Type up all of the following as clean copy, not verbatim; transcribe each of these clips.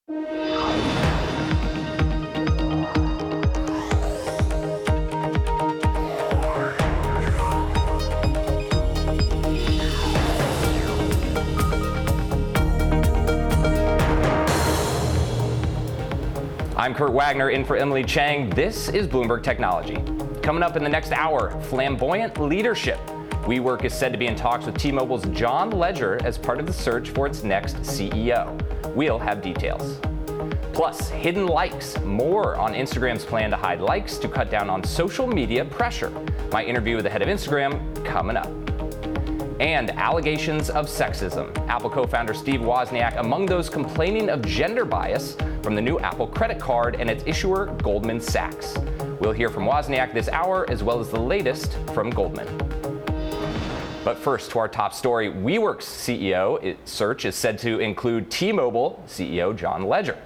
I'm Kurt Wagner in for Emily Chang. This is Bloomberg Technology. Coming up in the next hour, flamboyant leadership. WeWork is said to be in talks with T-Mobile's John Legere as part of the search for its next CEO. We'll have details. Plus, hidden likes. More on Instagram's plan to hide likes to cut down on social media pressure. My interview with the head of Instagram coming up. And allegations of sexism. Apple co-founder Steve Wozniak among those complaining of gender bias from the new Apple credit card and its issuer, Goldman Sachs. We'll hear from Wozniak this hour, as well as the latest from Goldman. But first, to our top story. WeWork's CEO search is said to include T-Mobile CEO John Legere.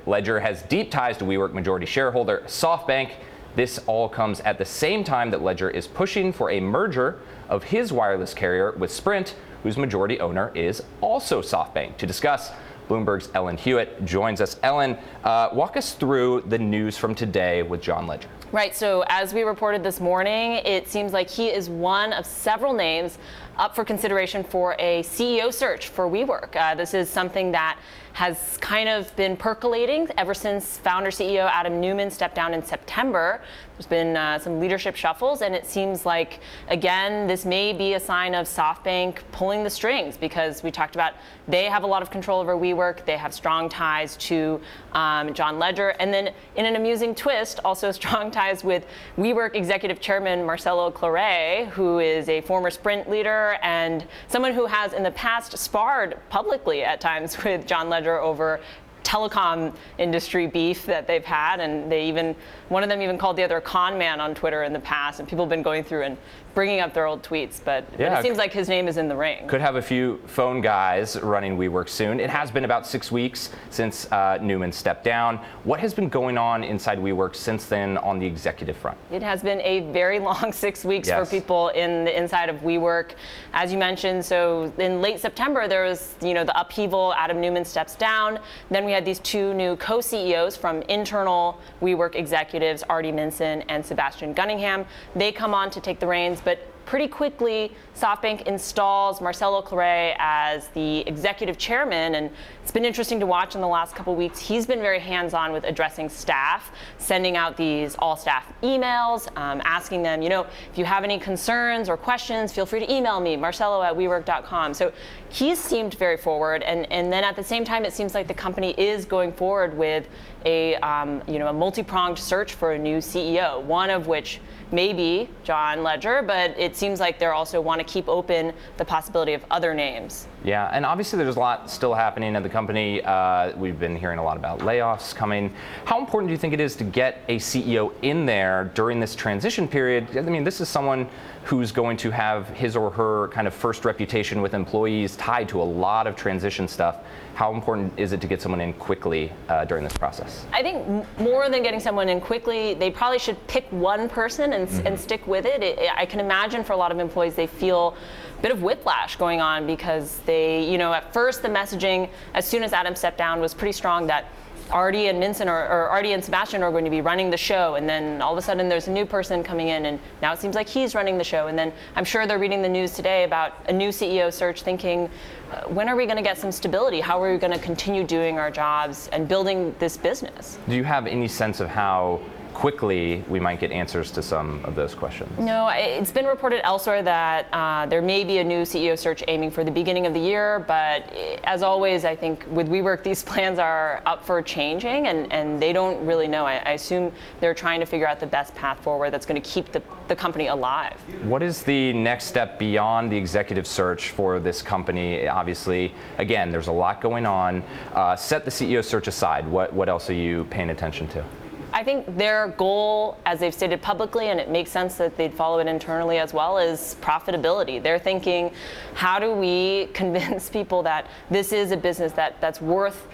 Legere has deep ties to WeWork majority shareholder SoftBank. This all comes at the same time that Legere is pushing for a merger of his wireless carrier with Sprint, whose majority owner is also SoftBank. To discuss, Bloomberg's Ellen Hewitt joins us. Ellen, walk us through the news from today with John Legere. Right, so as we reported this morning, it seems like he is one of several names up for consideration for a CEO search for WeWork. This is something that has kind of been percolating ever since founder CEO Adam Neumann stepped down in September. There's been some leadership shuffles, and it seems like, again, this may be a sign of SoftBank pulling the strings, because we talked about they have a lot of control over WeWork. They have strong ties to John Legere, and then in an amusing twist, also strong ties with WeWork executive chairman Marcelo Claure, who is a former Sprint leader and someone who has in the past sparred publicly at times with John Legere over telecom industry beef that they've had, and one of them even called the other a con man on Twitter in the past, and people have been going through and bringing up their old tweets, but it seems like his name is in the ring. Could have a few phone guys running WeWork soon. It has been about 6 weeks since Neumann stepped down. What has been going on inside WeWork since then on the executive front? It has been a very long 6 weeks for people in the inside of WeWork. As you mentioned, so in late September, there was the upheaval. Adam Neumann steps down. Then we had these two new co-CEOs from internal WeWork executives, Artie Minson and Sebastian Gunningham. They come on to take the reins, but pretty quickly, SoftBank installs Marcelo Claure as the executive chairman, and it's been interesting to watch in the last couple weeks. He's been very hands-on with addressing staff, sending out these all-staff emails, asking them, if you have any concerns or questions, feel free to email me, marcelo@wework.com. So he's seemed very forward, and then at the same time, it seems like the company is going forward with a multi-pronged search for a new CEO, one of which may be John Legere, but it seems like they also want to keep open the possibility of other names. Yeah, and obviously there's a lot still happening at the company. We've been hearing a lot about layoffs coming. How important do you think it is to get a CEO in there during this transition period? I mean, this is someone who's going to have his or her kind of first reputation with employees tied to a lot of transition stuff. How important is it to get someone in quickly during this process? I think more than getting someone in quickly, they probably should pick one person and stick with it. I can imagine for a lot of employees, they feel a bit of whiplash going on because they, at first the messaging, as soon as Adam stepped down, was pretty strong that Artie and Minson or Artie and Sebastian are going to be running the show, and then all of a sudden there's a new person coming in, and now it seems like he's running the show. And then I'm sure they're reading the news today about a new CEO search, thinking, when are we going to get some stability? How are we going to continue doing our jobs and building this business? Do you have any sense of how quickly we might get answers to some of those questions? No, it's been reported elsewhere that there may be a new CEO search aiming for the beginning of the year, but as always, I think with WeWork, these plans are up for changing, and they don't really know. I assume they're trying to figure out the best path forward that's going to keep the company alive. What is the next step beyond the executive search for this company? Obviously, again, there's a lot going on. Set the CEO search aside. What else are you paying attention to? I think their goal, as they've stated publicly, and it makes sense that they'd follow it internally as well, is profitability. They're thinking, how do we convince people that this is a business that's worth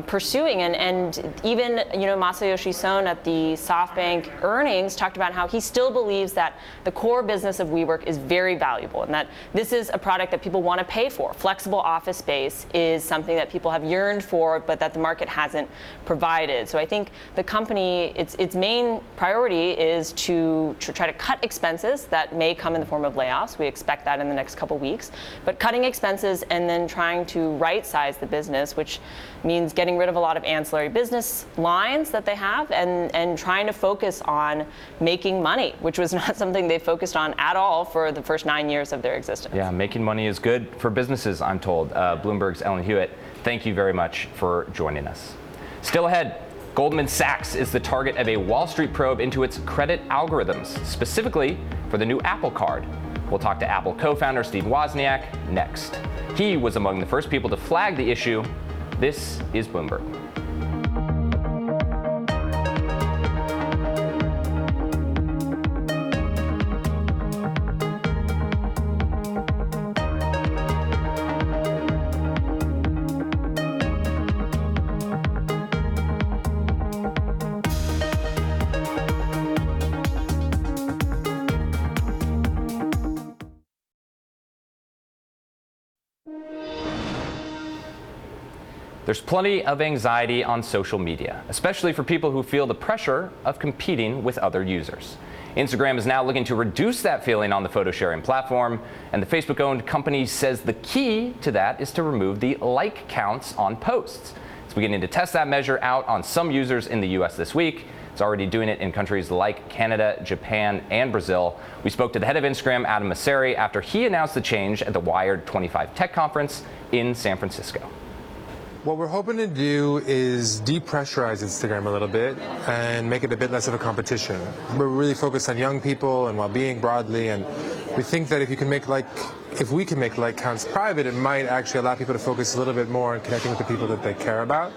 pursuing, and even Masayoshi Son at the SoftBank earnings talked about how he still believes that the core business of WeWork is very valuable and that this is a product that people want to pay for. Flexible office space is something that people have yearned for, but that the market hasn't provided. So I think the company, its main priority is to try to cut expenses that may come in the form of layoffs. We expect that in the next couple weeks, but cutting expenses and then trying to right-size the business, which means getting rid of a lot of ancillary business lines that they have and trying to focus on making money, which was not something they focused on at all for the first 9 years of their existence. Yeah, making money is good for businesses, I'm told. Bloomberg's Ellen Hewitt, thank you very much for joining us. Still ahead, Goldman Sachs is the target of a Wall Street probe into its credit algorithms, specifically for the new Apple Card. We'll talk to Apple co-founder Steve Wozniak next. He was among the first people to flag the issue. This is Bloomberg. There's plenty of anxiety on social media, especially for people who feel the pressure of competing with other users. Instagram is now looking to reduce that feeling on the photo sharing platform, and the Facebook-owned company says the key to that is to remove the like counts on posts. It's beginning to test that measure out on some users in the US this week. It's already doing it in countries like Canada, Japan, and Brazil. We spoke to the head of Instagram, Adam Mosseri, after he announced the change at the Wired 25 Tech Conference in San Francisco. What we're hoping to do is depressurize Instagram a little bit and make it a bit less of a competition. We're really focused on young people and well-being broadly, and we think that if we can make like counts private, it might actually allow people to focus a little bit more on connecting with the people that they care about.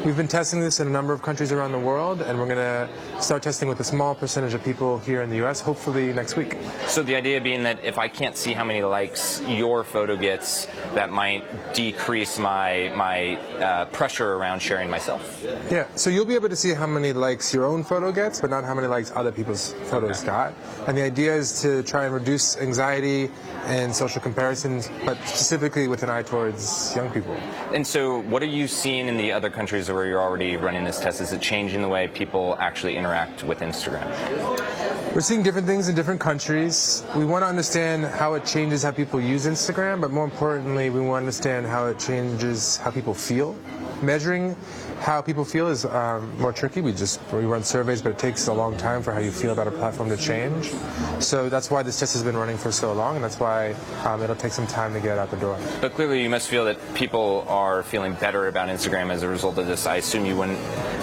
We've been testing this in a number of countries around the world, and we're going to start testing with a small percentage of people here in the US, hopefully next week. So the idea being that if I can't see how many likes your photo gets, that might decrease my pressure around sharing myself. Yeah, so you'll be able to see how many likes your own photo gets, but not how many likes other people's photos got. And the idea is to try and reduce anxiety and social comparisons, but specifically with an eye towards young people. And so what are you seeing in the other countries where you're already running this test? Is it changing the way people actually interact with Instagram? We're seeing different things in different countries. We want to understand how it changes how people use Instagram, but more importantly, we want to understand how it changes how people feel. Measuring how people feel is more tricky. We run surveys, but it takes a long time for how you feel about a platform to change. So that's why this test has been running for so long, and that's why it'll take some time to get out the door. But clearly you must feel that people are feeling better about Instagram as a result of this. I assume you wouldn't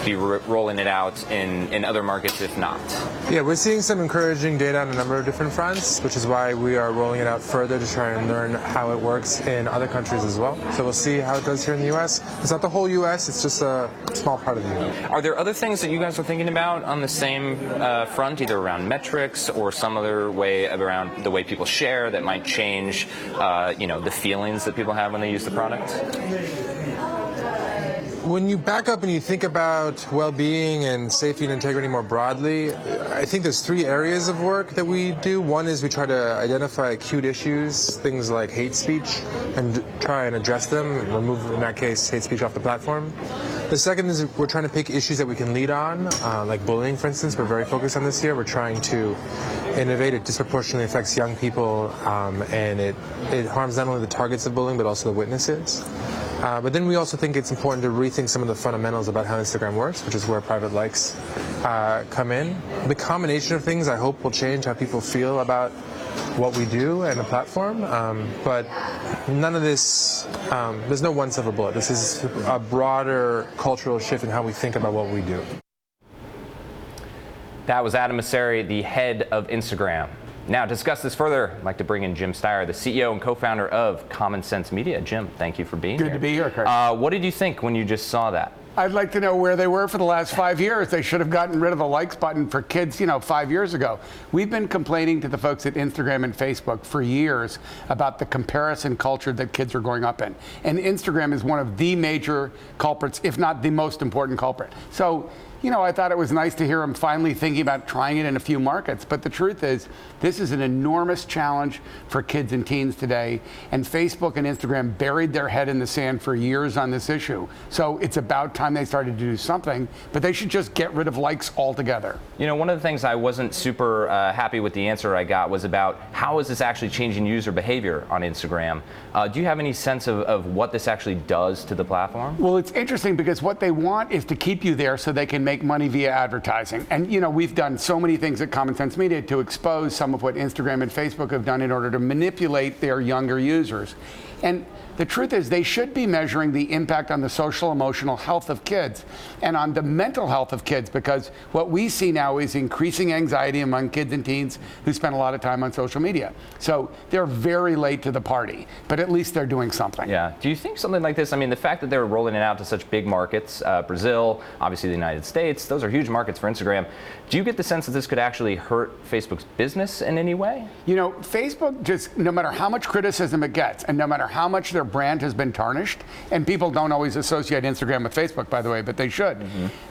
be rolling it out in other markets if not. Yeah, we're seeing some encouraging data on a number of different fronts, which is why we are rolling it out further to try and learn how it works in other countries as well. So we'll see how it does here in the US. It's not the whole US, it's just a small part of the US. Are there other things that you guys are thinking about on the same front, either around metrics or some other way around the way people share that might change the feelings that people have when they use the product? When you back up and you think about well-being and safety and integrity more broadly, I think there's three areas of work that we do. One is we try to identify acute issues, things like hate speech, and try and address them, and remove, in that case, hate speech off the platform. The second is we're trying to pick issues that we can lead on, like bullying, for instance. We're very focused on this year. We're trying to innovate. It disproportionately affects young people, and it harms not only the targets of bullying, but also the witnesses. But then we also think it's important to rethink some of the fundamentals about how Instagram works, which is where private likes come in. The combination of things, I hope, will change how people feel about what we do and the platform. But none of this, there's no one silver bullet. This is a broader cultural shift in how we think about what we do. That was Adam Mosseri, the head of Instagram. Now, to discuss this further, I'd like to bring in Jim Steyer, the CEO and co-founder of Common Sense Media. Jim, thank you for being here. Good to be here, Kurt. What did you think when you just saw that? I'd like to know where they were for the last 5 years. They should have gotten rid of the likes button for kids, 5 years ago. We've been complaining to the folks at Instagram and Facebook for years about the comparison culture that kids are growing up in. And Instagram is one of the major culprits, if not the most important culprit. So, I thought it was nice to hear him finally thinking about trying it in a few markets. But the truth is, this is an enormous challenge for kids and teens today. And Facebook and Instagram buried their head in the sand for years on this issue. So it's about time they started to do something. But they should just get rid of likes altogether. One of the things I wasn't super happy with the answer I got was about how is this actually changing user behavior on Instagram? Do you have any sense of what this actually does to the platform? Well, it's interesting because what they want is to keep you there so they can make money via advertising. And, we've done so many things at Common Sense Media to expose some of what Instagram and Facebook have done in order to manipulate their younger users. And the truth is they should be measuring the impact on the social emotional health of kids and on the mental health of kids, because what we see now is increasing anxiety among kids and teens who spend a lot of time on social media. So they're very late to the party, but at least they're doing something. Yeah. Do you think something like this, the fact that they're rolling it out to such big markets, Brazil, obviously the United States, those are huge markets for Instagram. Do you get the sense that this could actually hurt Facebook's business in any way? Facebook just, no matter how much criticism it gets and no matter how much their brand has been tarnished, and people don't always associate Instagram with Facebook, by the way, but they should.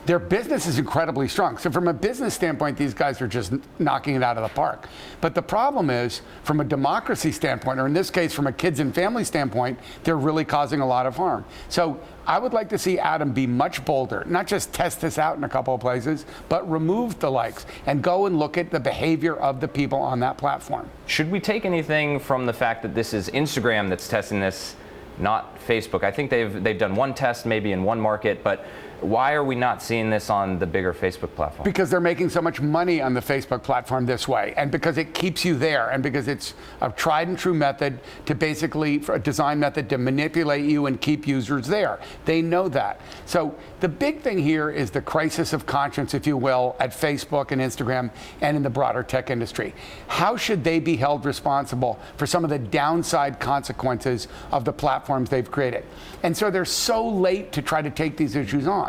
Their business is incredibly strong. So from a business standpoint, these guys are just knocking it out of the park. But the problem is, from a democracy standpoint, or in this case, from a kids and family standpoint, they're really causing a lot of harm. So I would like to see Adam be much bolder, not just test this out in a couple of places, but remove the likes and go and look at the behavior of the people on that platform. Should we take anything from the fact that this is Instagram that's testing this, not Facebook? I think they've done one test maybe in one market, but why are we not seeing this on the bigger Facebook platform? Because they're making so much money on the Facebook platform this way, and because it keeps you there, and because it's a tried and true method to basically, a design method to manipulate you and keep users there. They know that. So the big thing here is the crisis of conscience, if you will, at Facebook and Instagram and in the broader tech industry. How should they be held responsible for some of the downside consequences of the platforms they've created? And so they're so late to try to take these issues on.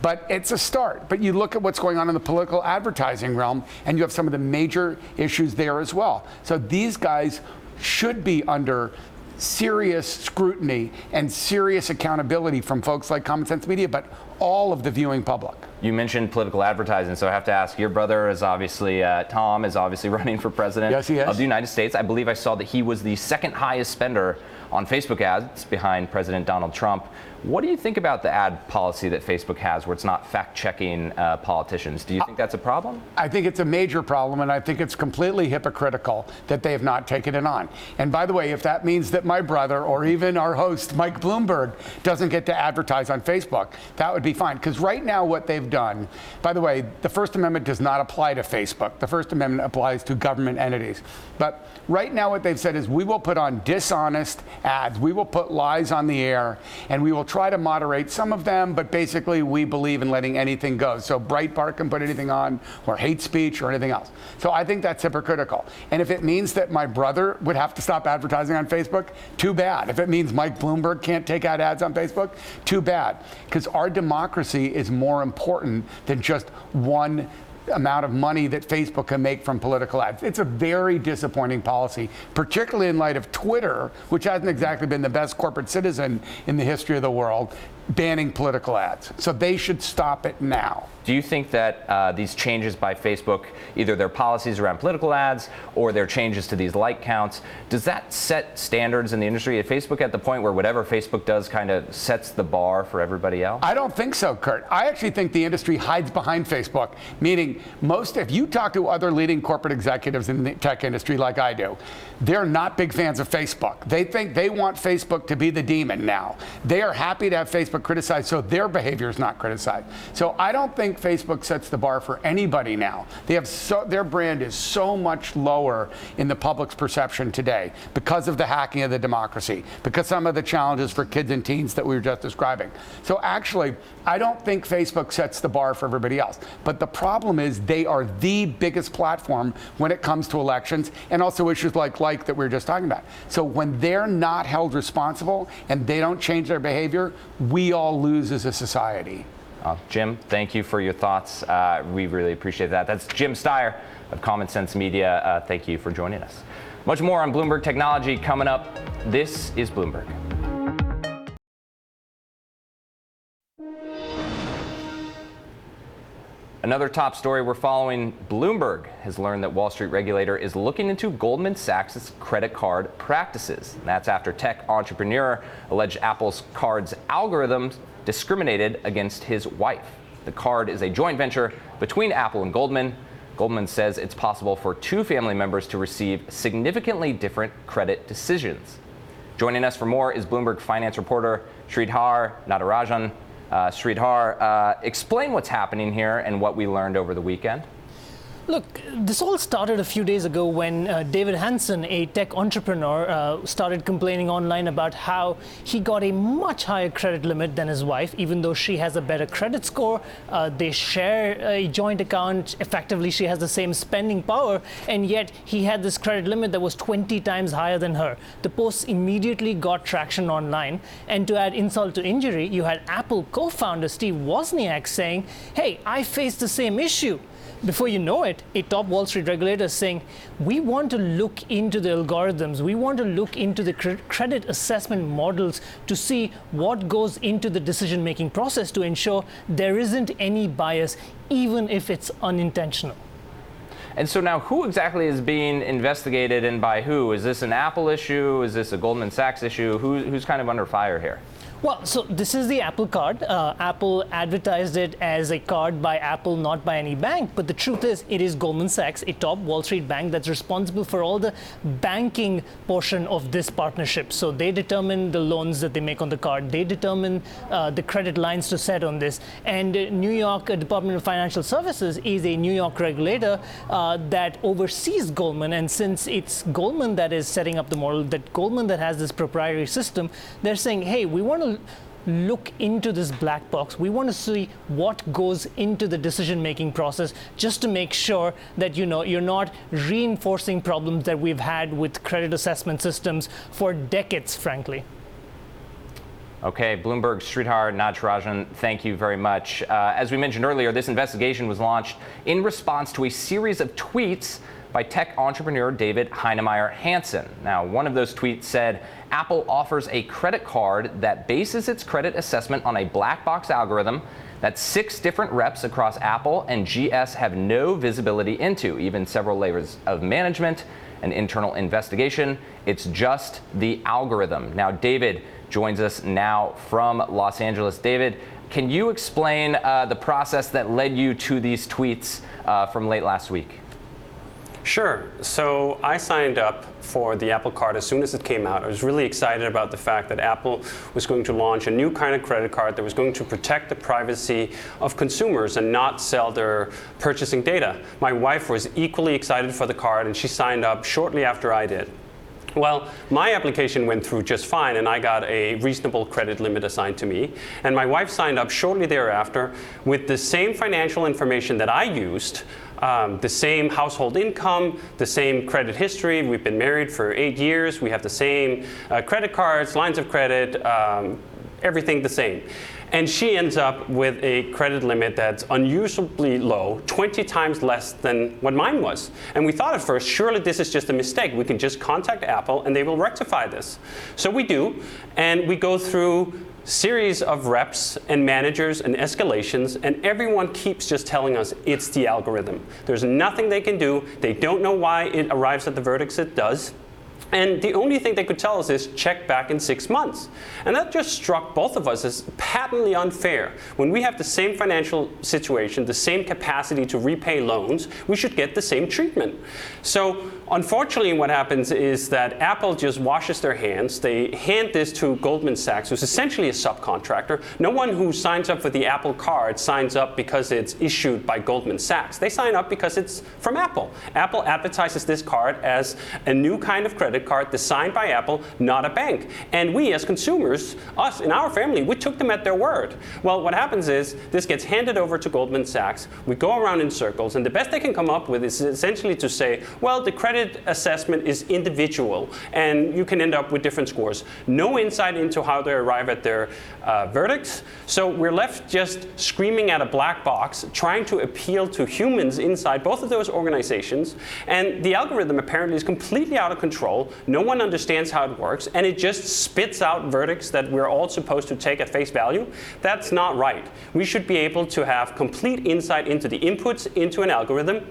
But it's a start. But you look at what's going on in the political advertising realm, and you have some of the major issues there as well. So these guys should be under serious scrutiny and serious accountability from folks like Common Sense Media, but all of the viewing public. You mentioned political advertising, so I have to ask, your brother is obviously, Tom, is obviously running for president Yes, he is. of the United States. I believe I saw that he was the second highest spender on Facebook ads behind President Donald Trump. What do you think about the ad policy that Facebook has where it's not fact-checking politicians? Do you think that's a problem? I think it's a major problem, and I think it's completely hypocritical that they have not taken it on. And by the way, if that means that my brother or even our host, Mike Bloomberg, doesn't get to advertise on Facebook, that would be fine. Because right now what they've done, by the way, the First Amendment does not apply to Facebook. The First Amendment applies to government entities. But right now what they've said is we will put on dishonest ads. We will put lies on the air, and we will try to moderate some of them, but basically we believe in letting anything go. So Breitbart can put anything on, or hate speech or anything else. So I think that's hypocritical. And if it means that my brother would have to stop advertising on Facebook, too bad. If it means Mike Bloomberg can't take out ads on Facebook, too bad. Because our democracy is more important than just one amount of money that Facebook can make from political ads. It's a very disappointing policy, particularly in light of Twitter, which hasn't exactly been the best corporate citizen in the history of the world, banning political ads. So they should stop it now. Do you think that these changes by Facebook, either their policies around political ads or their changes to these like counts, does that set standards in the industry? Is Facebook at the point where whatever Facebook does kind of sets the bar for everybody else? I don't think so, Kurt. I actually think the industry hides behind Facebook, meaning if you talk to other leading corporate executives in the tech industry like I do, they're not big fans of Facebook. They think they want Facebook to be the demon now. They are happy to have Facebook criticized so their behavior is not criticized. So I don't think Facebook sets the bar for anybody now. Their brand is so much lower in the public's perception today because of the hacking of the democracy, because some of the challenges for kids and teens that we were just describing. So actually, I don't think Facebook sets the bar for everybody else. But the problem is they are the biggest platform when it comes to elections and also issues like that we were just talking about. So when they're not held responsible and they don't change their behavior, we we all lose as a society. Jim, thank you for your thoughts. We really appreciate that. That's Jim Steyer of Common Sense Media. Thank you for joining us. Much more on Bloomberg Technology coming up. This is Bloomberg. Another top story we're following, Bloomberg has learned that Wall Street regulator is looking into Goldman Sachs' credit card practices. And that's after tech entrepreneur alleged Apple's card's algorithms discriminated against his wife. The card is a joint venture between Apple and Goldman. Goldman says it's possible for two family members to receive significantly different credit decisions. Joining us for more is Bloomberg finance reporter Sridhar Natarajan. Sridhar, explain what's happening here and what we learned over the weekend. Look, this all started a few days ago when David Hansen, a tech entrepreneur, started complaining online about how he got a much higher credit limit than his wife, even though she has a better credit score. They share a joint account. Effectively, she has the same spending power, and yet he had this credit limit that was 20 times higher than her. The posts immediately got traction online, and to add insult to injury, you had Apple co-founder Steve Wozniak saying, "Hey, I faced the same issue." Before you know it, a top Wall Street regulator is saying, we want to look into the algorithms, we want to look into the credit assessment models to see what goes into the decision-making process to ensure there isn't any bias, even if it's unintentional. And so now who exactly is being investigated and by who? Is this an Apple issue? Is this a Goldman Sachs issue? Who's kind of under fire here? Well, so this is the Apple card. Apple advertised it as a card by Apple, not by any bank. But the truth is, it is Goldman Sachs, a top Wall Street bank that's responsible for all the banking portion of this partnership. So they determine the loans that they make on the card. They determine the credit lines to set on this. And New York Department of Financial Services is a New York regulator that oversees Goldman. And since it's Goldman that is setting up the model, that Goldman that has this proprietary system, they're saying, hey, we want to look into this black box. We want to see what goes into the decision-making process just to make sure that you're not reinforcing problems that we've had with credit assessment systems for decades, frankly. Okay, Bloomberg's Sridhar Natarajan, thank you very much. As we mentioned earlier, this investigation was launched in response to a series of tweets by tech entrepreneur David Heinemeier Hansen. Now, one of those tweets said, Apple offers a credit card that bases its credit assessment on a black box algorithm that 6 different reps across Apple and GS have no visibility into, even several layers of management and internal investigation. It's just the algorithm. Now, David joins us now from Los Angeles. David, can you explain the process that led you to these tweets from late last week? Sure. So I signed up for the Apple Card as soon as it came out. I was really excited about the fact that Apple was going to launch a new kind of credit card that was going to protect the privacy of consumers and not sell their purchasing data. My wife was equally excited for the card, and she signed up shortly after I did. Well, my application went through just fine, and I got a reasonable credit limit assigned to me. And my wife signed up shortly thereafter with the same financial information that I used, the same household income, the same credit history. We've been married for 8 years. We have the same credit cards, lines of credit, everything the same. And she ends up with a credit limit that's unusually low, 20 times less than what mine was. And we thought at first, surely this is just a mistake. We can just contact Apple and they will rectify this. So we do, and we go through series of reps and managers and escalations, and everyone keeps just telling us it's the algorithm. There's nothing they can do. They don't know why it arrives at the verdicts it does. And the only thing they could tell us is check back in 6 months. And that just struck both of us as patently unfair. When we have the same financial situation, the same capacity to repay loans, we should get the same treatment. So unfortunately, what happens is that Apple just washes their hands. They hand this to Goldman Sachs, who's essentially a subcontractor. No one who signs up for the Apple Card signs up because it's issued by Goldman Sachs. They sign up because it's from Apple. Apple advertises this card as a new kind of credit card designed by Apple, not a bank. And we as consumers, us in our family, we took them at their word. Well, what happens is this gets handed over to Goldman Sachs. We go around in circles, and the best they can come up with is essentially to say, well, the credit credit assessment is individual, and you can end up with different scores. No insight into how they arrive at their verdicts. So we're left just screaming at a black box, trying to appeal to humans inside both of those organizations. And the algorithm apparently is completely out of control. No one understands how it works, and it just spits out verdicts that we're all supposed to take at face value. That's not right. We should be able to have complete insight into the inputs into an algorithm,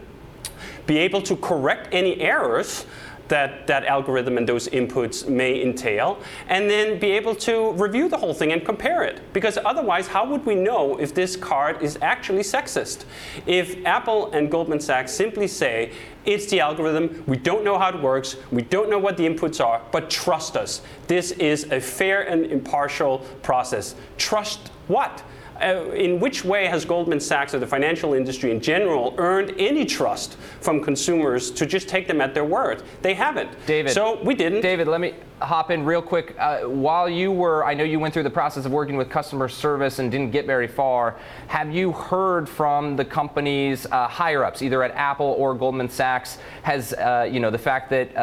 be able to correct any errors that algorithm and those inputs may entail, and then be able to review the whole thing and compare it. Because otherwise, how would we know if this card is actually sexist? If Apple and Goldman Sachs simply say, it's the algorithm, we don't know how it works, we don't know what the inputs are, but trust us. This is a fair and impartial process. Trust what? In which way has Goldman Sachs or the financial industry in general earned any trust from consumers to just take them at their word? They haven't. David, so we didn't. David, let me hop in real quick. While I know you went through the process of working with customer service and didn't get very far, have you heard from the company's higher-ups, either at Apple or Goldman Sachs? Has the fact that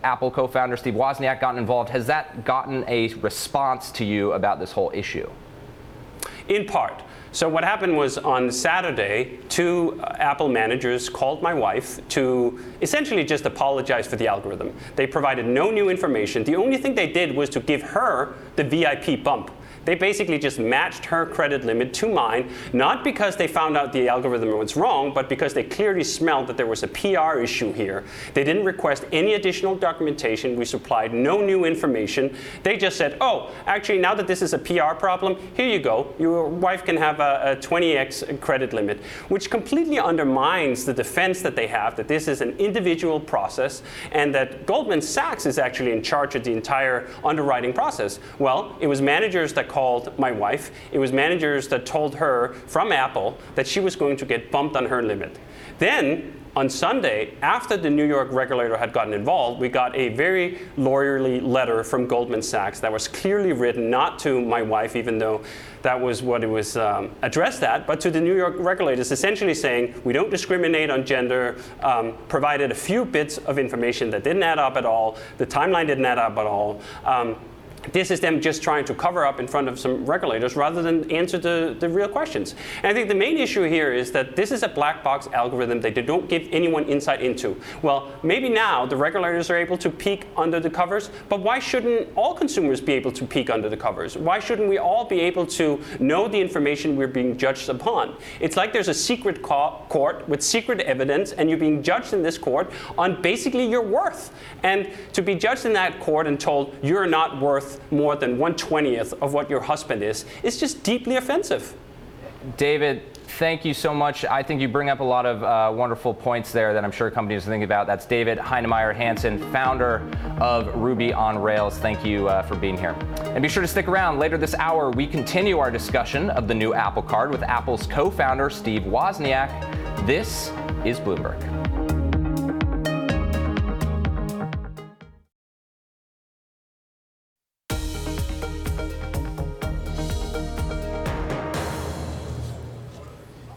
Apple co-founder Steve Wozniak gotten involved, has that gotten a response to you about this whole issue? In part. So what happened was on Saturday, two Apple managers called my wife to essentially just apologize for the algorithm. They provided no new information. The only thing they did was to give her the VIP bump. They basically just matched her credit limit to mine, not because they found out the algorithm was wrong, but because they clearly smelled that there was a PR issue here. They didn't request any additional documentation. We supplied no new information. They just said, oh, actually, now that this is a PR problem, here you go. Your wife can have a 20x credit limit, which completely undermines the defense that they have, that this is an individual process and that Goldman Sachs is actually in charge of the entire underwriting process. Well, it was managers that called my wife. It was managers that told her from Apple that she was going to get bumped on her limit. Then, on Sunday, after the New York regulator had gotten involved, we got a very lawyerly letter from Goldman Sachs that was clearly written not to my wife, even though that was what it was addressed at, but to the New York regulators, essentially saying we don't discriminate on gender, provided a few bits of information that didn't add up at all, the timeline didn't add up at all. This is them just trying to cover up in front of some regulators rather than answer the real questions. And I think the main issue here is that this is a black box algorithm that they don't give anyone insight into. Well, maybe now the regulators are able to peek under the covers, but why shouldn't all consumers be able to peek under the covers? Why shouldn't we all be able to know the information we're being judged upon? It's like there's a secret court with secret evidence, and you're being judged in this court on basically your worth. And to be judged in that court and told you're not worth more than 1/20th of what your husband is just deeply offensive. David, thank you so much. I think you bring up a lot of wonderful points there that I'm sure companies are thinking about. That's David Heinemeier Hansen, founder of Ruby on Rails. Thank you for being here. And be sure to stick around. Later this hour, we continue our discussion of the new Apple Card with Apple's co-founder, Steve Wozniak. This is Bloomberg.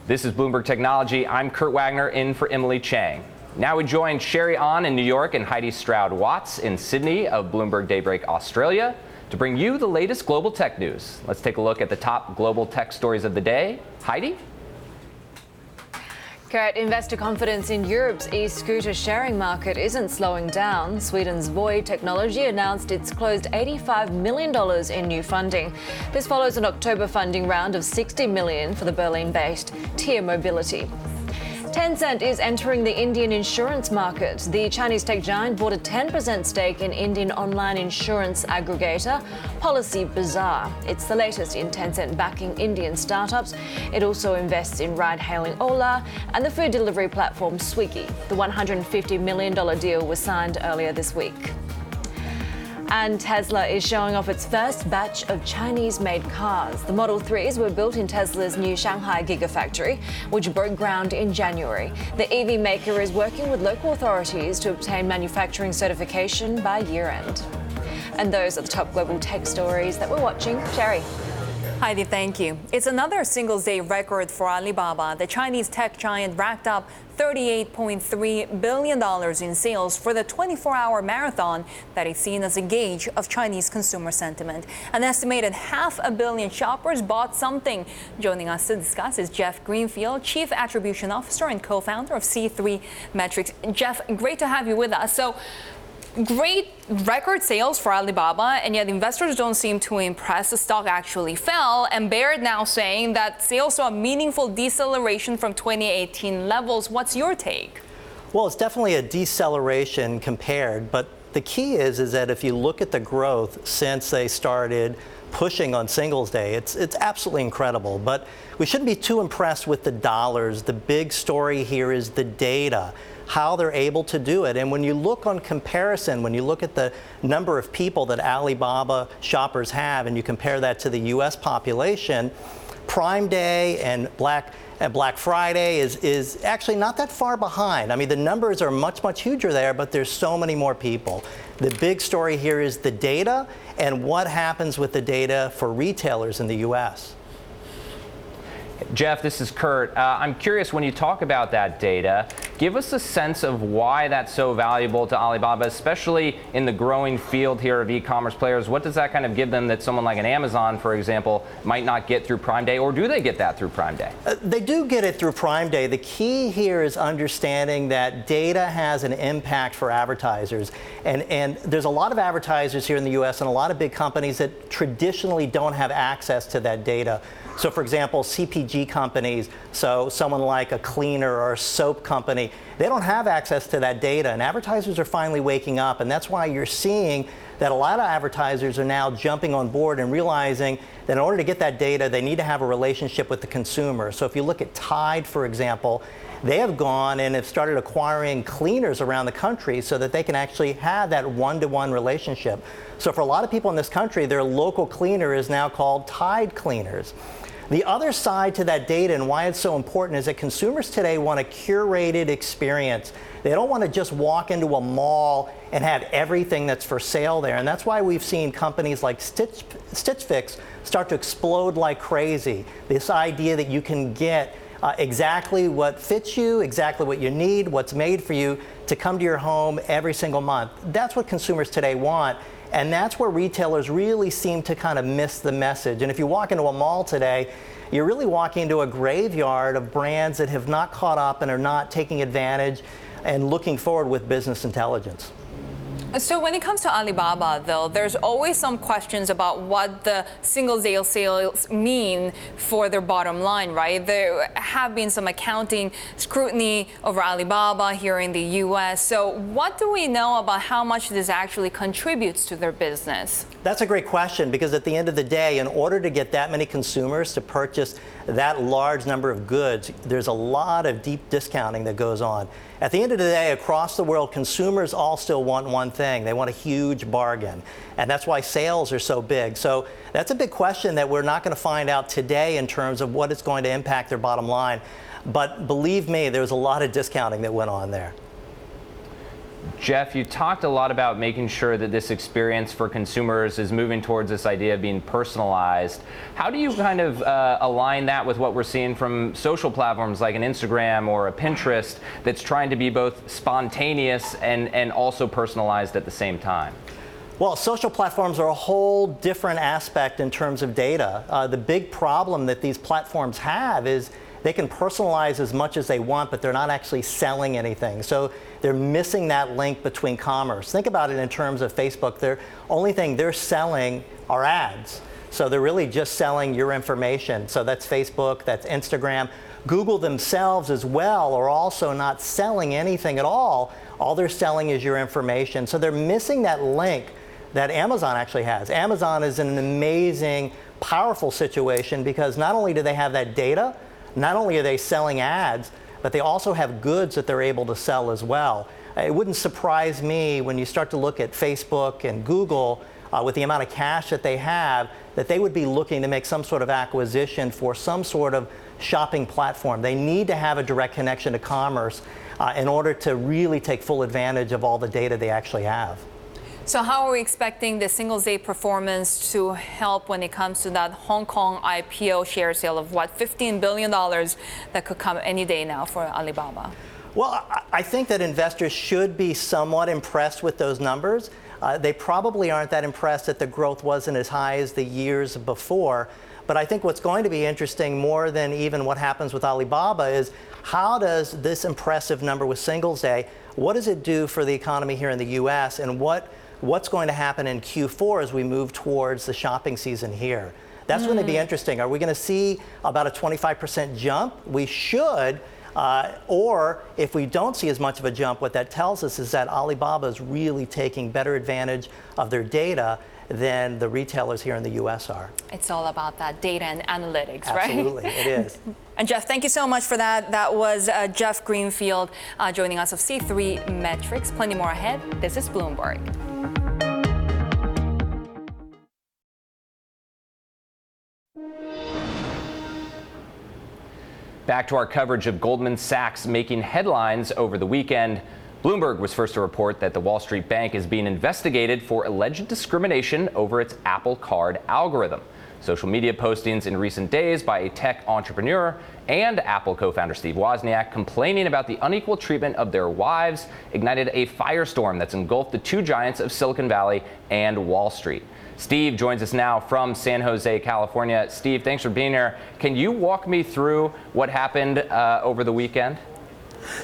This is Bloomberg Technology. I'm Kurt Wagner, in for Emily Chang. Now we join Sherry Ahn in New York and Heidi Stroud-Watts in Sydney of Bloomberg Daybreak Australia to bring you the latest global tech news. Let's take a look at the top global tech stories of the day. Heidi? Kurt, investor confidence in Europe's e-scooter sharing market isn't slowing down. Sweden's Voi Technology announced it's closed $85 million in new funding. This follows an October funding round of $60 million for the Berlin-based Tier Mobility. Tencent is entering the Indian insurance market. The Chinese tech giant bought a 10% stake in Indian online insurance aggregator Policy Bazaar. It's the latest in Tencent backing Indian startups. It also invests in ride-hailing Ola and the food delivery platform Swiggy. The $150 million deal was signed earlier this week. And Tesla is showing off its first batch of Chinese-made cars. The Model 3s were built in Tesla's new Shanghai Gigafactory, which broke ground in January. The EV maker is working with local authorities to obtain manufacturing certification by year-end. And those are the top global tech stories that we're watching. Sherry. Heidi, thank you. It's another Singles Day record for Alibaba. The Chinese tech giant racked up $38.3 billion in sales for the 24-hour marathon that is seen as a gauge of Chinese consumer sentiment. An estimated 500 million shoppers bought something. Joining us to discuss is Jeff Greenfield, Chief Attribution Officer and co-founder of C3 Metrics. Jeff, great to have you with us. So, great record sales for Alibaba, and yet investors don't seem too impressed. The stock actually fell, and Baird now saying that sales saw a meaningful deceleration from 2018 levels. What's your take? Well, it's definitely a deceleration compared, but the key is that if you look at the growth since they started pushing on Singles Day, it's absolutely incredible. But we shouldn't be too impressed with the dollars. The big story here is the data, how they're able to do it. And when you look on comparison, when you look at the number of people that Alibaba shoppers have and you compare that to the US population, Prime Day and Black Friday is actually not that far behind. I mean, the numbers are much, much huger there, but there's so many more people. The big story here is the data and what happens with the data for retailers in the US. Jeff, this is Kurt. I'm curious, when you talk about that data, give us a sense of why that's so valuable to Alibaba, especially in the growing field here of e-commerce players. What does that kind of give them that someone like an Amazon, for example, might not get through Prime Day, or do they get that through Prime Day? They do get it through Prime Day. The key here is understanding that data has an impact for advertisers. And there's a lot of advertisers here in the US and a lot of big companies that traditionally don't have access to that data. So for example, CPG companies, so someone like a cleaner or a soap company, they don't have access to that data, and advertisers are finally waking up, and that's why you're seeing that a lot of advertisers are now jumping on board and realizing that in order to get that data, they need to have a relationship with the consumer. So if you look at Tide, for example, they have gone and have started acquiring cleaners around the country so that they can actually have that one-to-one relationship. So for a lot of people in this country, their local cleaner is now called Tide Cleaners. The other side to that data and why it's so important is that consumers today want a curated experience. They don't want to just walk into a mall and have everything that's for sale there. And that's why we've seen companies like Stitch Fix start to explode like crazy. This idea that you can get exactly what fits you, exactly what you need, what's made for you to come to your home every single month. That's what consumers today want. And that's where retailers really seem to kind of miss the message. And if you walk into a mall today, you're really walking into a graveyard of brands that have not caught up and are not taking advantage and looking forward with business intelligence. So when it comes to Alibaba, though, there's always some questions about what the Singles Day sales mean for their bottom line, right? There have been some accounting scrutiny over Alibaba here in the U.S. So what do we know about how much this actually contributes to their business? That's a great question, because at the end of the day, in order to get that many consumers to purchase that large number of goods, there's a lot of deep discounting that goes on. At the end of the day, across the world, consumers all still want one thing. They want a huge bargain. And that's why sales are so big. So that's a big question that we're not going to find out today in terms of what it's going to impact their bottom line. But believe me, there's a lot of discounting that went on there. Jeff, you talked a lot about making sure that this experience for consumers is moving towards this idea of being personalized. How do you kind of align that with what we're seeing from social platforms like an Instagram or a Pinterest that's trying to be both spontaneous and also personalized at the same time? Well, social platforms are a whole different aspect in terms of data. The big problem that these platforms have is they can personalize as much as they want, but they're not actually selling anything. So they're missing that link between commerce. Think about it in terms of Facebook. The only thing they're selling are ads. So they're really just selling your information. So that's Facebook, that's Instagram. Google themselves as well are also not selling anything at all. All they're selling is your information. So they're missing that link that Amazon actually has. Amazon is in an amazing, powerful situation because not only do they have that data, not only are they selling ads, but they also have goods that they're able to sell as well. It wouldn't surprise me when you start to look at Facebook and Google with the amount of cash that they have, that they would be looking to make some sort of acquisition for some sort of shopping platform. They need to have a direct connection to commerce in order to really take full advantage of all the data they actually have. So how are we expecting the Singles Day performance to help when it comes to that Hong Kong IPO share sale of what, $15 billion that could come any day now for Alibaba? Well, I think that investors should be somewhat impressed with those numbers. They probably aren't that impressed that the growth wasn't as high as the years before. But I think what's going to be interesting more than even what happens with Alibaba is how does this impressive number with Singles Day, what does it do for the economy here in the U.S. and what's going to happen in Q4 as we move towards the shopping season here? That's going to be interesting. Are we going to see about a 25% jump? We should. Or if we don't see as much of a jump, what that tells us is that Alibaba is really taking better advantage of their data than the retailers here in the U.S. are. It's all about that data and analytics, right? Absolutely, it is. And Jeff, thank you so much for that. That was Jeff Greenfield joining us of C3 Metrics. Plenty more ahead. This is Bloomberg. Back to our coverage of Goldman Sachs making headlines over the weekend. Bloomberg was first to report that the Wall Street bank is being investigated for alleged discrimination over its Apple Card algorithm. Social media postings in recent days by a tech entrepreneur and Apple co-founder Steve Wozniak complaining about the unequal treatment of their wives ignited a firestorm that's engulfed the two giants of Silicon Valley and Wall Street. Steve joins us now from San Jose, California. Steve, thanks for being here. Can you walk me through what happened over the weekend?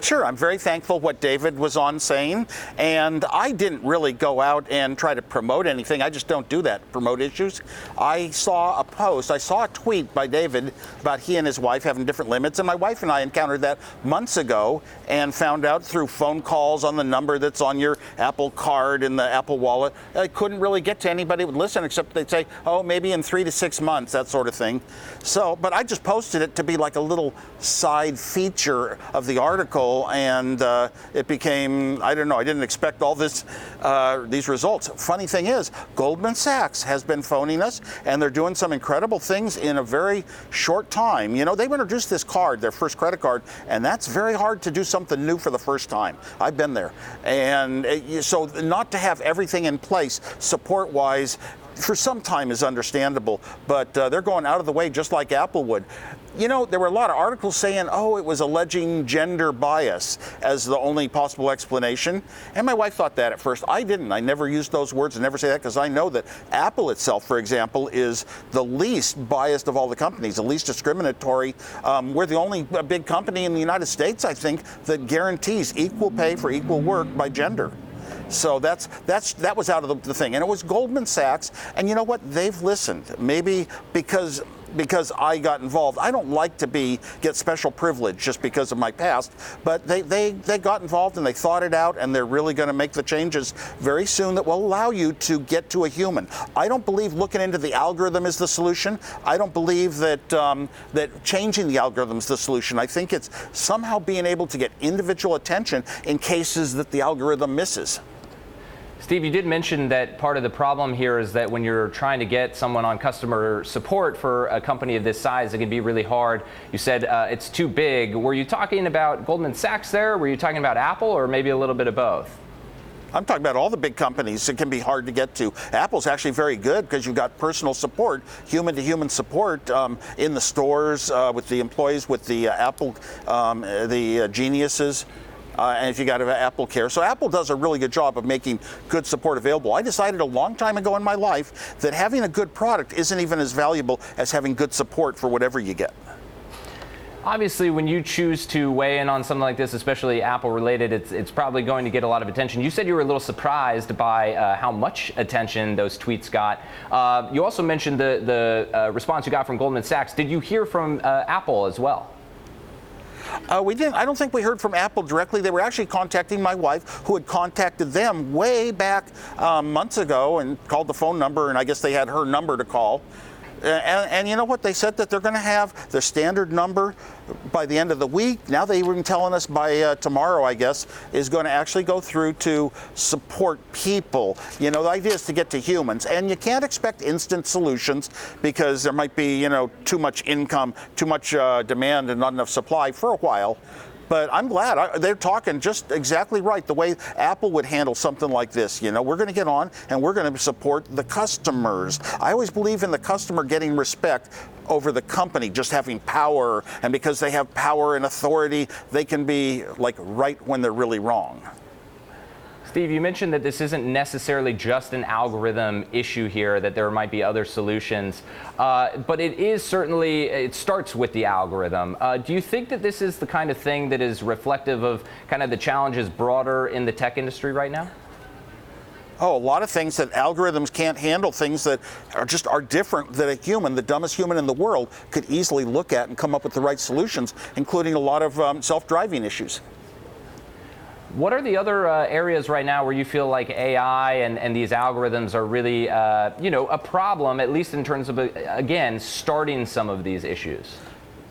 Sure. I'm very thankful what David was on saying, and I didn't really go out and try to promote anything. I just don't do that, promote issues. I saw a post, I saw a tweet by David about he and his wife having different limits, and my wife and I encountered that months ago and found out through phone calls on the number that's on your Apple Card in the Apple Wallet. I couldn't really get to anybody who would listen except they'd say, oh, maybe in 3 to 6 months, that sort of thing. So, but I just posted it to be like a little side feature of the article, and it became, I don't know, I didn't expect all this, these results. Funny thing is, Goldman Sachs has been phoning us, and they're doing some incredible things in a very short time. You know, they introduced this card, their first credit card, and that's very hard to do something new for the first time. I've been there. And so not to have everything in place support-wise for some time is understandable, but they're going out of the way just like Apple would. You know, there were a lot of articles saying, oh, it was alleging gender bias as the only possible explanation. And my wife thought that at first. I didn't. I never used those words and never say that because I know that Apple itself, for example, is the least biased of all the companies, the least discriminatory. We're the only big company in the United States, I think, that guarantees equal pay for equal work by gender. So that was out of the thing. And it was Goldman Sachs. And you know what? They've listened. Maybe because I got involved. I don't like to get special privilege just because of my past, but they got involved and they thought it out, and they're really going to make the changes very soon that will allow you to get to a human. I don't believe looking into the algorithm is the solution. I don't believe that that changing the algorithm is the solution. I think it's somehow being able to get individual attention in cases that the algorithm misses. Steve, you did mention that part of the problem here is that when you're trying to get someone on customer support for a company of this size, it can be really hard. You said it's too big. Were you talking about Goldman Sachs there? Were you talking about Apple, or maybe a little bit of both? I'm talking about all the big companies. It can be hard to get to. Apple's actually very good because you've got personal support, human-to-human support in the stores with the employees, with the Apple, the geniuses. And if you got Apple Care. So Apple does a really good job of making good support available. I decided a long time ago in my life that having a good product isn't even as valuable as having good support for whatever you get. Obviously, when you choose to weigh in on something like this, especially Apple related, it's probably going to get a lot of attention. You said you were a little surprised by how much attention those tweets got. You also mentioned the response you got from Goldman Sachs. Did you hear from Apple as well? We didn't. I don't think we heard from Apple directly. They were actually contacting my wife, who had contacted them way back months ago and called the phone number, and I guess they had her number to call. And you know what? They said that they're going to have their standard number by the end of the week. Now they were telling us by tomorrow, I guess, is going to actually go through to support people. You know, the idea is to get to humans. And you can't expect instant solutions because there might be, you know, too much income, too much demand and not enough supply for a while. But I'm glad they're talking just exactly right, the way Apple would handle something like this. You know, we're going to get on and we're going to support the customers. I always believe in the customer getting respect over the company just having power, and because they have power and authority, they can be like right when they're really wrong. Steve, you mentioned that this isn't necessarily just an algorithm issue here, that there might be other solutions, but it is certainly, it starts with the algorithm. Do you think that this is the kind of thing that is reflective of kind of the challenges broader in the tech industry right now? Oh, a lot of things that algorithms can't handle, things that are different that a human, the dumbest human in the world, could easily look at and come up with the right solutions, including a lot of self-driving issues. What are the other areas right now where you feel like AI and these algorithms are really, a problem, at least in terms of, again, starting some of these issues?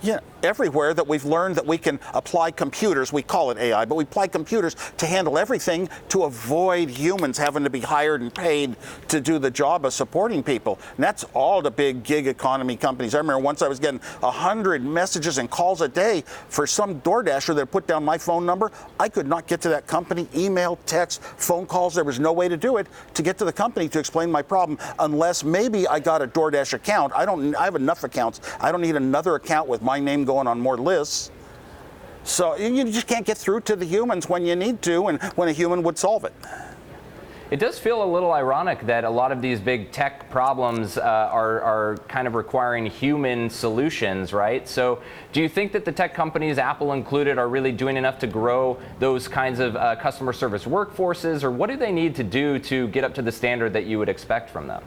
Yeah, everywhere that we've learned that we can apply computers, we call it AI, but we apply computers to handle everything to avoid humans having to be hired and paid to do the job of supporting people. And that's all the big gig economy companies. I remember once I was getting 100 messages and calls a day for some DoorDasher that put down my phone number. I could not get to that company, email, text, phone calls. There was no way to do it to get to the company to explain my problem unless maybe I got a DoorDash account. I have enough accounts. I don't need another account with my name going on more lists. So you just can't get through to the humans when you need to and when a human would solve it. It does feel a little ironic that a lot of these big tech problems are kind of requiring human solutions, right? So do you think that the tech companies, Apple included, are really doing enough to grow those kinds of customer service workforces, or what do they need to do to get up to the standard that you would expect from them?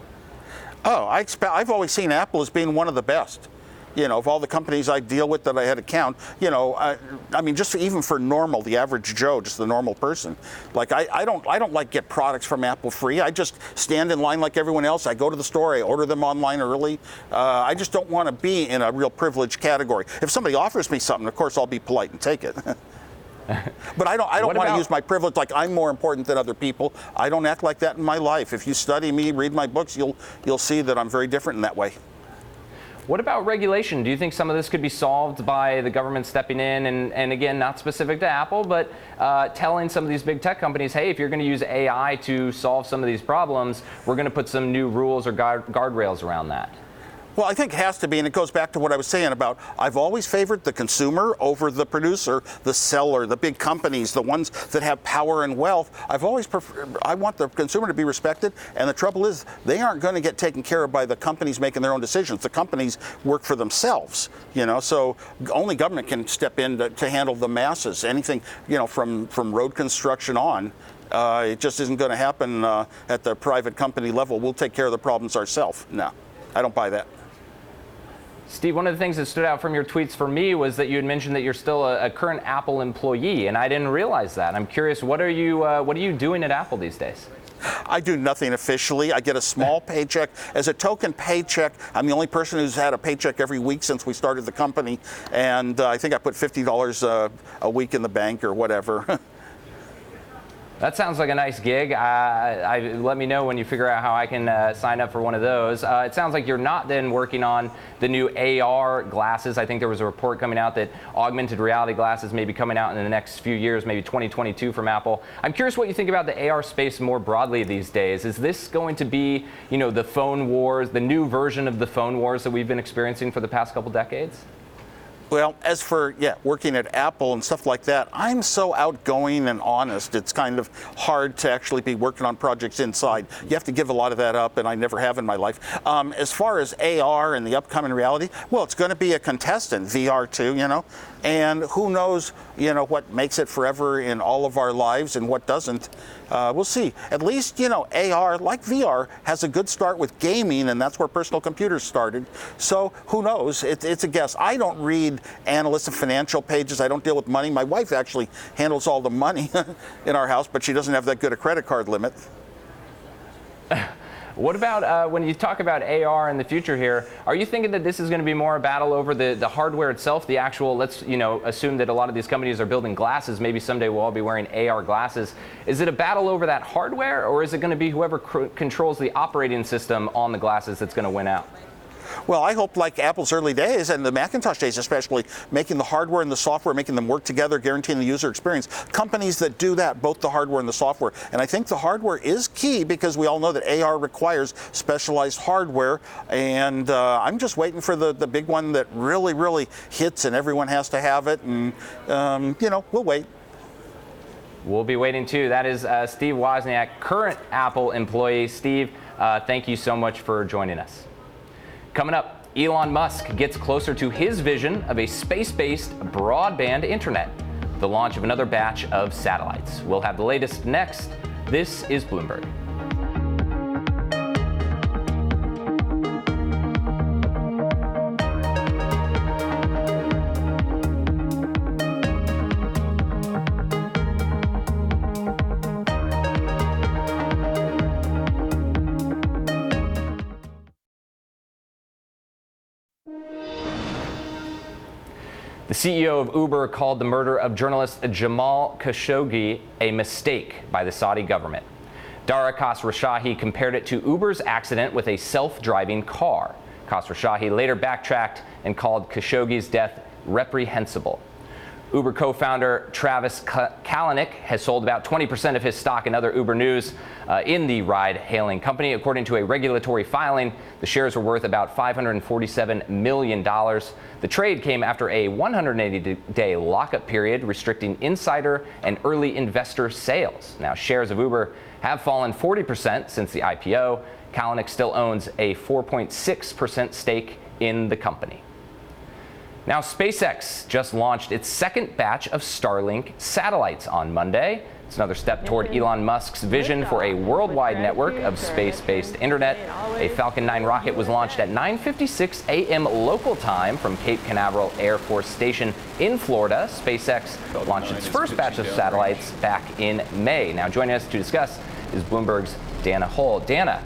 Oh, I've always seen Apple as being one of the best. You know, of all the companies I deal with that I had to count, you know, I mean, just even for normal, the average Joe, just the normal person, like I don't like get products from Apple free. I just stand in line like everyone else. I go to the store, I order them online early. I just don't want to be in a real privileged category. If somebody offers me something, of course, I'll be polite and take it. But I don't want to use my privilege like I'm more important than other people. I don't act like that in my life. If you study me, read my books, you'll see that I'm very different in that way. What about regulation? Do you think some of this could be solved by the government stepping in and again, not specific to Apple, but telling some of these big tech companies, hey, if you're going to use AI to solve some of these problems, we're going to put some new rules or guardrails around that? Well, I think it has to be, and it goes back to what I was saying about I've always favored the consumer over the producer, the seller, the big companies, the ones that have power and wealth. I've always I want the consumer to be respected, and the trouble is they aren't going to get taken care of by the companies making their own decisions. The companies work for themselves, you know, so only government can step in to handle the masses. Anything, you know, from road construction on. It just isn't going to happen at the private company level. We'll take care of the problems ourselves. No, I don't buy that. Steve, one of the things that stood out from your tweets for me was that you had mentioned that you're still a current Apple employee, and I didn't realize that. I'm curious, what are you doing at Apple these days? I do nothing officially. I get a small paycheck. As a token paycheck, I'm the only person who's had a paycheck every week since we started the company, and I think I put $50 a week in the bank or whatever. That sounds like a nice gig. Let me know when you figure out how I can sign up for one of those. It sounds like you're not then working on the new AR glasses. I think there was a report coming out that augmented reality glasses may be coming out in the next few years, maybe 2022 from Apple. I'm curious what you think about the AR space more broadly these days. Is this going to be, you know, the phone wars, the new version of the phone wars that we've been experiencing for the past couple decades? Well, as for, working at Apple and stuff like that, I'm so outgoing and honest, it's kind of hard to actually be working on projects inside. You have to give a lot of that up, and I never have in my life. As far as AR and the upcoming reality, well, it's going to be a contestant, VR too, you know, and who knows, you know, what makes it forever in all of our lives and what doesn't. We'll see. At least, you know, AR, like VR, has a good start with gaming, and that's where personal computers started. So who knows? It's a guess. I don't read analysts and financial pages. I don't deal with money. My wife actually handles all the money in our house, but she doesn't have that good a credit card limit. What about when you talk about AR in the future here, are you thinking that this is going to be more a battle over the hardware itself, the actual, let's, you know, assume that a lot of these companies are building glasses, maybe someday we'll all be wearing AR glasses. Is it a battle over that hardware, or is it going to be whoever controls the operating system on the glasses that's going to win out? Well, I hope like Apple's early days and the Macintosh days especially, making the hardware and the software, making them work together, guaranteeing the user experience. Companies that do that, both the hardware and the software. And I think the hardware is key because we all know that AR requires specialized hardware. And I'm just waiting for the big one that really, really hits and everyone has to have it. And, we'll wait. We'll be waiting too. That is Steve Wozniak, current Apple employee. Steve, thank you so much for joining us. Coming up, Elon Musk gets closer to his vision of a space-based broadband internet, the launch of another batch of satellites. We'll have the latest next. This is Bloomberg. The CEO of Uber called the murder of journalist Jamal Khashoggi a mistake by the Saudi government. Dara Khosrowshahi compared it to Uber's accident with a self-driving car. Khosrowshahi later backtracked and called Khashoggi's death reprehensible. Uber co-founder Travis Kalanick has sold about 20% of his stock in other Uber news in the ride-hailing company. According to a regulatory filing, the shares were worth about $547 million. The trade came after a 180-day lockup period restricting insider and early investor sales. Now, shares of Uber have fallen 40% since the IPO. Kalanick still owns a 4.6% stake in the company. Now, SpaceX just launched its second batch of Starlink satellites on Monday. It's another step toward Elon Musk's vision for a worldwide network of space-based internet. A Falcon 9 rocket was launched at 9:56 a.m. local time from Cape Canaveral Air Force Station in Florida. SpaceX launched its first batch of satellites back in May. Now, joining us to discuss is Bloomberg's Dana Hull. Dana,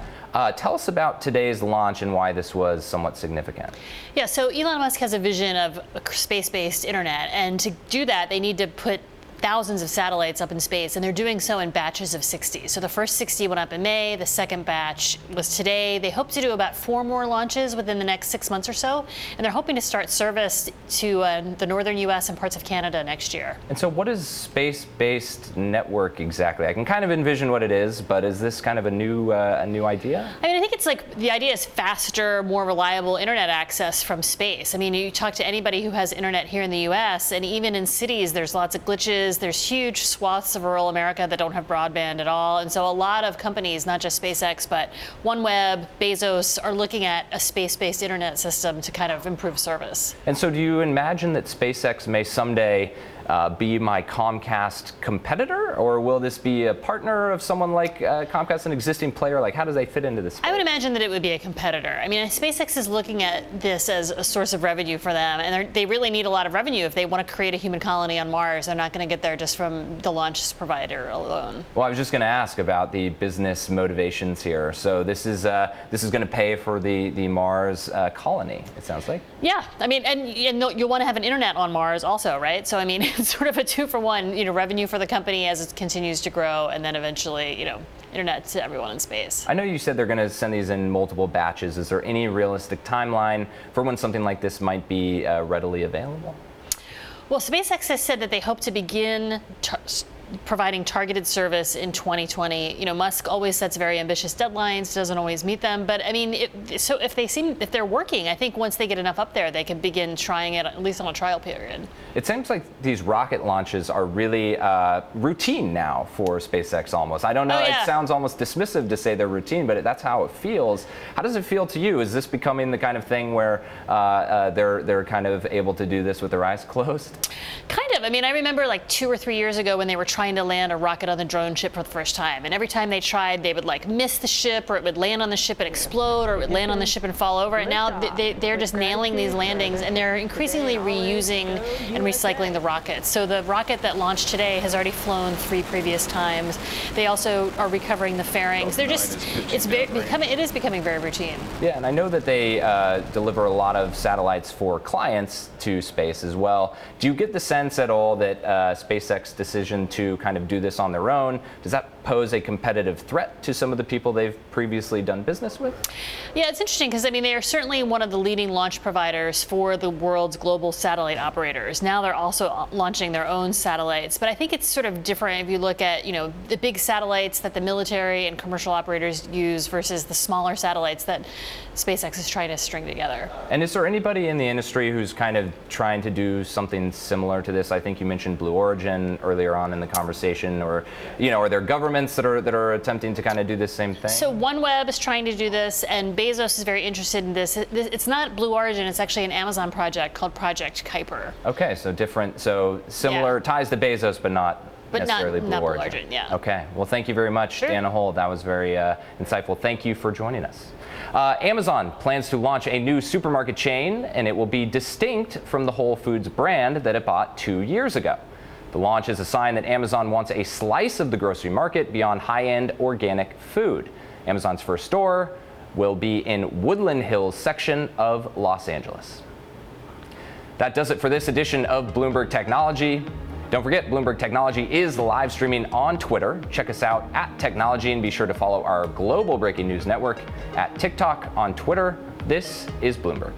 tell us about today's launch and why this was somewhat significant. Yeah, so Elon Musk has a vision of a space-based internet, and to do that, they need to put thousands of satellites up in space, and they're doing so in batches of 60. So the first 60 went up in May, the second batch was today. They hope to do about 4 more launches within the next 6 months or so, and they're hoping to start service to the northern U.S. and parts of Canada next year. And so what is space-based network exactly? I can kind of envision what it is, but is this kind of a new idea? I mean, I think it's like the idea is faster, more reliable internet access from space. I mean, you talk to anybody who has internet here in the U.S., and even in cities, there's lots of glitches. There's huge swaths of rural America that don't have broadband at all. And so a lot of companies, not just SpaceX, but OneWeb, Bezos, are looking at a space-based internet system to kind of improve service. And so do you imagine that SpaceX may someday be my Comcast competitor, or will this be a partner of someone like Comcast, an existing player? Like, how does they fit into this space? I would imagine that it would be a competitor. I mean, SpaceX is looking at this as a source of revenue for them, and they really need a lot of revenue if they want to create a human colony on Mars. They're not going to get there just from the launch provider alone. Well, I was just going to ask about the business motivations here. So this is going to pay for the Mars colony, it sounds like. Yeah, I mean, and you'll want to have an internet on Mars also, right? So I mean, it's sort of a 2-for-1, revenue for the company as it continues to grow, and then eventually, internet to everyone in space. I know you said they're going to send these in multiple batches. Is there any realistic timeline for when something like this might be readily available? Well, SpaceX has said that they hope to begin providing targeted service in 2020. Musk always sets very ambitious deadlines, doesn't always meet them. But I mean, if they're working, I think once they get enough up there, they can begin trying it at least on a trial period. It seems like these rocket launches are really routine now for SpaceX almost. I don't know, It sounds almost dismissive to say they're routine, but that's how it feels. How does it feel to you? Is this becoming the kind of thing where they're kind of able to do this with their eyes closed? Kind of. I mean, I remember like 2 or 3 years ago when they were trying to land a rocket on the drone ship for the first time. And every time they tried, they would like miss the ship, or it would land on the ship and explode, or it would land on the ship and fall over. And now they're just nailing these landings, and they're increasingly reusing and recycling the rockets. So the rocket that launched today has already flown 3 previous times. They also are recovering the fairings. They're just, it is becoming very routine. Yeah, and I know that they deliver a lot of satellites for clients to space as well. Do you get the sense at all that SpaceX's decision to kind of do this on their own, does that pose a competitive threat to some of the people they've previously done business with? Yeah, it's interesting because, I mean, they are certainly one of the leading launch providers for the world's global satellite operators. Now they're also launching their own satellites. But I think it's sort of different if you look at, you know, the big satellites that the military and commercial operators use versus the smaller satellites that SpaceX is trying to string together. And is there anybody in the industry who's kind of trying to do something similar to this? I think you mentioned Blue Origin earlier on in the conversation, or, you know, are there governments that are attempting to kind of do this same thing? So OneWeb is trying to do this, and Bezos is very interested in this. It's not Blue Origin, it's actually an Amazon project called Project Kuiper. Okay, so different, so similar ties to Bezos, but not necessarily Blue Origin. Yeah. Okay, well, thank you very much, Dana Holt. That was very insightful. Thank you for joining us. Amazon plans to launch a new supermarket chain, and it will be distinct from the Whole Foods brand that it bought 2 years ago. The launch is a sign that Amazon wants a slice of the grocery market beyond high-end organic food. Amazon's first store will be in Woodland Hills section of Los Angeles. That does it for this edition of Bloomberg Technology. Don't forget, Bloomberg Technology is live streaming on Twitter. Check us out at Technology, and be sure to follow our global breaking news network at TikTok, on Twitter. This is Bloomberg.